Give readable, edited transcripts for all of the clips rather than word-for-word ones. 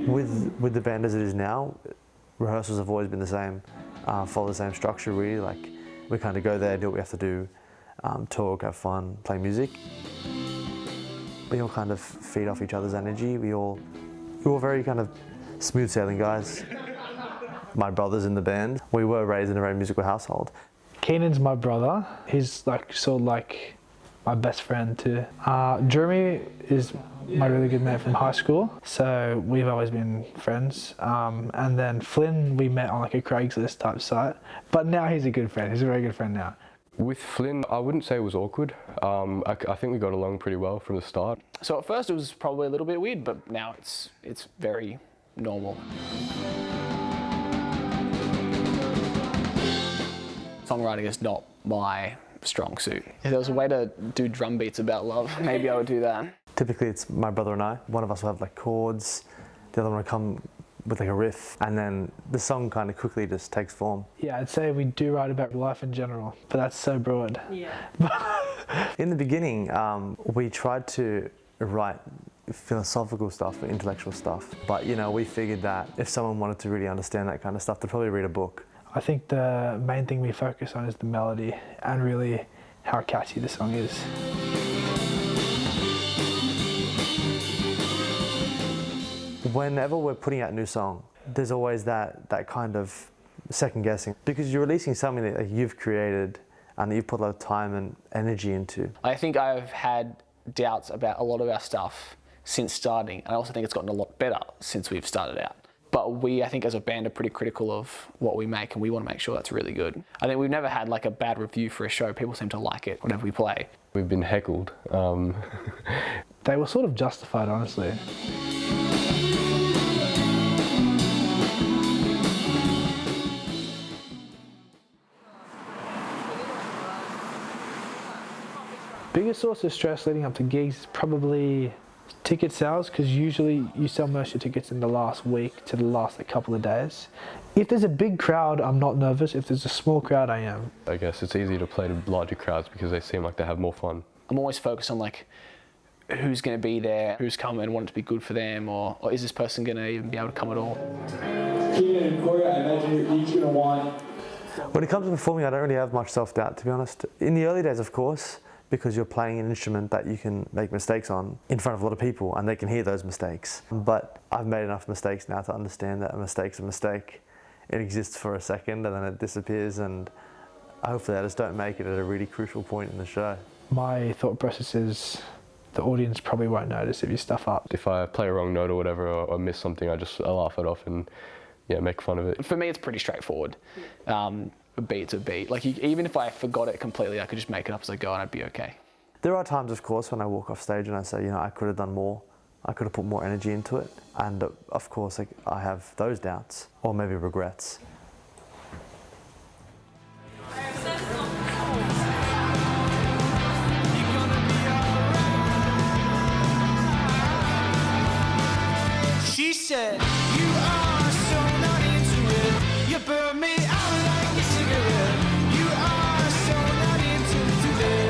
With the band as it is now, rehearsals have always been the same, follow the same structure really. Like we kind of go there, do what we have to do, talk, have fun, play music. We all kind of feed off each other's energy. We're all very kind of smooth sailing guys. My brother's in the band. We were raised in a very musical household. Keenan's my brother. He's like sort of like my best friend too. Jeremy is my really good mate from high school, so we've always been friends. And then Flynn, we met on like a Craigslist type site, but now he's a good friend. He's a very good friend now. With Flynn, I wouldn't say it was awkward. I think we got along pretty well from the start. So at first it was probably a little bit weird, but now it's very normal. Songwriting is not my strong suit. If there was a way to do drum beats about love, maybe I would do that. Typically it's my brother and I. One of us will have like chords, the other one will come with like a riff, and then the song kind of quickly just takes form. Yeah, I'd say we do write about life in general, but that's so broad. Yeah. In the beginning, we tried to write philosophical stuff, intellectual stuff, but you know, we figured that if someone wanted to really understand that kind of stuff, they'd probably read a book. I think the main thing we focus on is the melody and really how catchy the song is. Whenever we're putting out a new song, there's always that kind of second guessing, because you're releasing something that you've created and that you've put a lot of time and energy into. I think I've had doubts about a lot of our stuff since starting, and I also think it's gotten a lot better since we've started out. But we, I think as a band, are pretty critical of what we make, and we want to make sure that's really good. I think we've never had like a bad review for a show. People seem to like it whenever we play. We've been heckled. They were sort of justified, honestly. Biggest source of stress leading up to gigs is probably ticket sales, because usually you sell most of your tickets in the last week to the last couple of days. If there's a big crowd, I'm not nervous. If there's a small crowd, I am. I guess it's easier to play to larger crowds because they seem like they have more fun. I'm always focused on like who's going to be there, who's coming, and want it to be good for them, or is this person going to even be able to come at all? Keenan and Corey, I imagine you're each going to want... When it comes to performing, I don't really have much self-doubt, to be honest. In the early days, of course, because you're playing an instrument that you can make mistakes on in front of a lot of people, and they can hear those mistakes. But I've made enough mistakes now to understand that a mistake's a mistake. It exists for a second and then it disappears, and hopefully I just don't make it at a really crucial point in the show. My thought process is the audience probably won't notice if you stuff up. If I play a wrong note or whatever, or miss something, I laugh it off and make fun of it. For me, it's pretty straightforward. A beat's a beat. Like even if I forgot it completely, I could just make it up as I go and I'd be okay. There are times, of course, when I walk off stage and I say, I could have done more. I could have put more energy into it. And of course, I have those doubts, or maybe regrets. She said, you are so not into it. You burn me out like a cigarette. You are so not into today.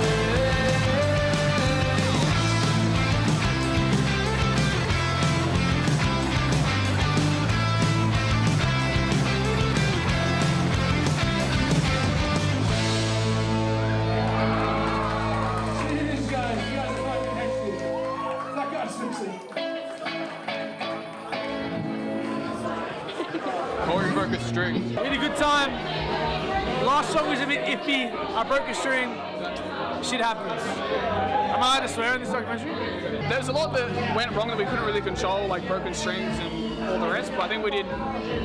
Cheers, guys. You guys are fucking hectic. That guy's Sooksy. Corey broke a string. We had a good time. The last song was a bit iffy. I broke a string. Shit happens. Am I allowed to swear in this documentary? There's a lot that went wrong that we couldn't really control, like broken strings and all the rest, but I think we did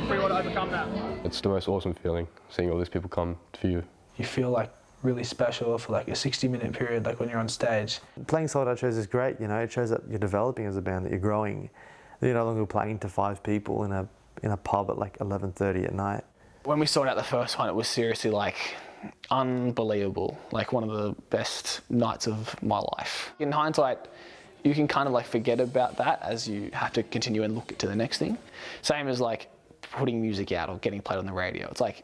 pretty well to overcome that. It's the most awesome feeling, seeing all these people come for you. You feel like really special for like a 60-minute period, like when you're on stage. Playing sold out shows is great, it shows that you're developing as a band, that you're growing. You're no longer playing to 5 people in a pub at like 11:30 at night. When we sorted out the first one, it was seriously like unbelievable, like one of the best nights of my life. In hindsight, you can kind of like forget about that as you have to continue and look to the next thing. Same as like putting music out or getting played on the radio. It's like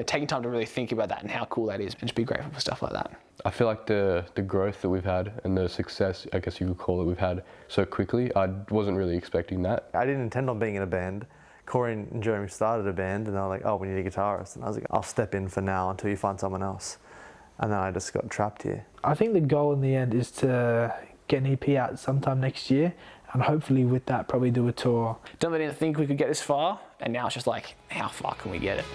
taking time to really think about that and how cool that is, and just be grateful for stuff like that. I feel like the growth that we've had and the success, I guess you could call it, we've had so quickly, I wasn't really expecting that. I didn't intend on being in a band. Corey and Jeremy started a band and they were like, oh, we need a guitarist. And I was like, I'll step in for now until you find someone else. And then I just got trapped here. I think the goal in the end is to get an EP out sometime next year, and hopefully with that probably do a tour. Don't they didn't think we could get this far, and now it's just like, how far can we get it?